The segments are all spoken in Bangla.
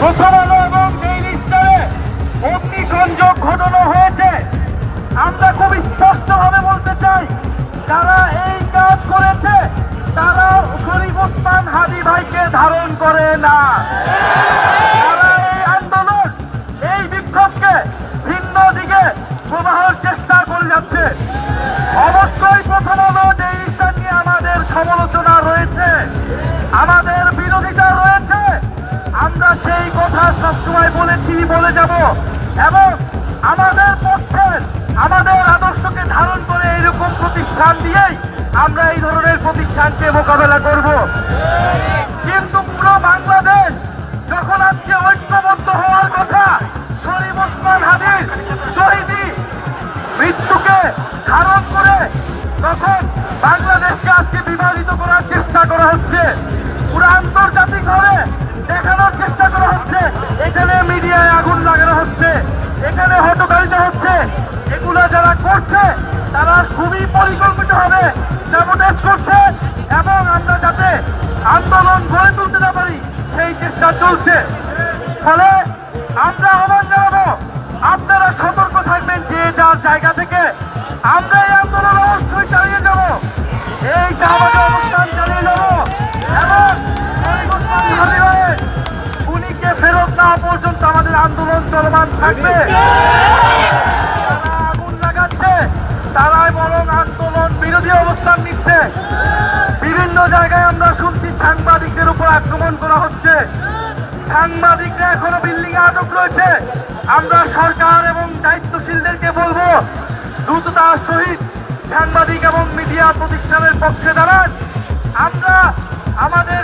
প্রথম আলো এবং ডেইলি স্টারে অগ্নিসংযোগ ঘটানো হয়েছে। আমরা খুব স্পষ্টভাবে বলতে চাই, যারা এই কাজ করেছে তারা শরীফ ওসমান হাদী ভাইকে ধারণ করে না। তারা এই আন্দোলন, এই বিক্ষোভকে ভিন্ন দিকে প্রবাহের চেষ্টা করে যাচ্ছে। অবশ্যই প্রথম আলো ডেইলি স্টার নিয়ে আমাদের সমালোচনা রয়েছে, আমাদের বিরোধিতা রয়েছে। আমরা সেই কথা সবসময় বলেছি, বলে যাব, এবং আমাদের পক্ষের, আমাদের আদর্শকে ধারণ করে এইরকম প্রতিষ্ঠান দিয়েই আমরা এই ধরনের প্রতিষ্ঠানকে মোকাবেলা করব। কিন্তু পুরো বাংলাদেশ যখন আজকে ঐক্যবদ্ধ হওয়ার কথা, শরীফ ওসমান হাদীর শহীদি মৃত্যুকে ধারণ করে, তখন বাংলাদেশকে আজকে বিভাজিত করার চেষ্টা করা হচ্ছে। পুরো আন্তর্জাতিকভাবে দেখানোর চেষ্টা করা হচ্ছে, এখানে মিডিয়ায় আগুন লাগানো হচ্ছে, এখানে হটকারিতা হচ্ছে। এগুলো যারা করছে তারা খুবই পরিকল্পিতভাবে স্যাবোটেজ করছে, এবং আমরা যাতে আন্দোলন গড়ে তুলতে না পারি সেই চেষ্টা চলছে। ফলে আমরা আহ্বান জানাবো, আপনারা সতর্ক থাকবেন যে যার জায়গা থেকে। আমরা এই আন্দোলন অবশ্যই চালিয়ে যাব, এই শাহবাগে অনুষ্ঠান চালিয়ে যাব, এবং শরীফ ওসমান হাদী ভাইয়ের খুনিকে ফেরত না পর্যন্ত আমাদের আন্দোলন চলমান থাকবে। যারা আগুন লাগাচ্ছে তারাই বরং আন্দোলন বিরোধী অবস্থান নিচ্ছে। বিভিন্ন জায়গায় আমরা শুনছি সাংবাদিকদের উপর আক্রমণ করা হচ্ছে, সাংবাদিকরা এখনো বিল্ডিং এ আটক রয়েছে। আমরা সরকার এবং দায়িত্বশীলদেরকে বলবো, দ্রুততার সহিত সাংবাদিক এবং মিডিয়া প্রতিষ্ঠানের পক্ষে দাঁড়ান। আমরা আমাদের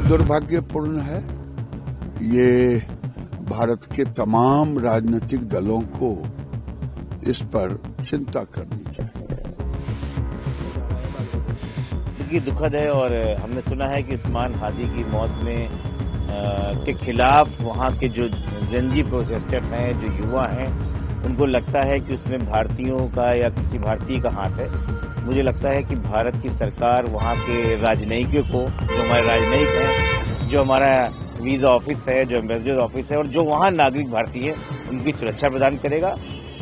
दुर्भाग्यपूर्ण है। ये भारत के तमाम राजनीतिक दलों को इस पर चिंता करनी चाहिए। ये दुखद है और हमने सुना है कि उस्मान हादी की मौत में के खिलाफ वहाँ के जो जनजी प्रोटेस्टर हैं, जो युवा हैं, उनको लगता है कि उसमें भारतीयों का या किसी भारतीय का हाथ है। मुझे लगता है कि भारत की सरकार वहाँ के राजनयिकों को, जो हमारे राजनयिक हैं, जो हमारा वीज़ा ऑफिस है, जो एम्बेसडर ऑफिस है और जो वहाँ नागरिक भारतीय हैं, उनकी सुरक्षा प्रदान करेगा।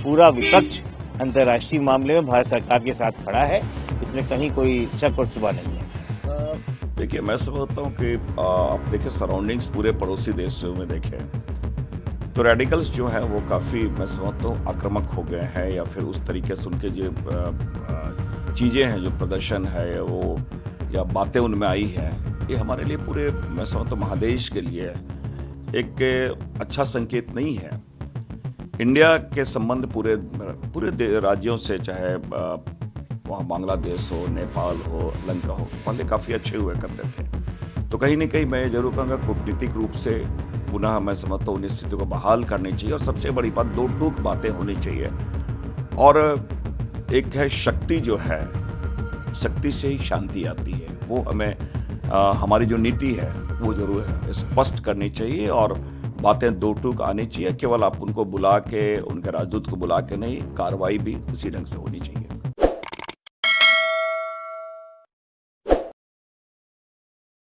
पूरा विपक्ष अंतर्राष्ट्रीय मामले में भारत सरकार के साथ खड़ा है, इसमें कहीं कोई शक और शुबा नहीं है। देखिए, मैं समझता हूँ कि आप देखें सराउंडिंग्स पूरे पड़ोसी देशों में देखें तो रेडिकल्स जो हैं वो काफ़ी, मैं समझता हूँ, आक्रामक हो गए हैं, या फिर उस तरीके से उनके जो चीज़ें हैं, जो प्रदर्शन है वो या बातें उनमें आई हैं, ये हमारे लिए पूरे, मैं समझता हूँ, महादेश के लिए एक अच्छा संकेत नहीं है। इंडिया के संबंध पूरे राज्यों से, चाहे वहाँ बांग्लादेश हो, नेपाल हो, लंका हो, पहले काफ़ी अच्छे हुए करते थे। तो कहीं न कहीं मैं जरूर कहूँगा कूटनीतिक रूप से पुनः, मैं समझता हूँ, स्थिति को बहाल करनी चाहिए। और सबसे बड़ी बात, दो टूक बातें होनी चाहिए। और एक है शक्ति, जो है शक्ति से ही शांति आती है। वो हमें हमारी जो नीति है वो जरूर है स्पष्ट करनी चाहिए और बातें दो टूक आनी चाहिए। केवल आप उनको बुला के, उनके राजदूत को बुला के नहीं, कार्रवाई भी उसी ढंग से होनी चाहिए।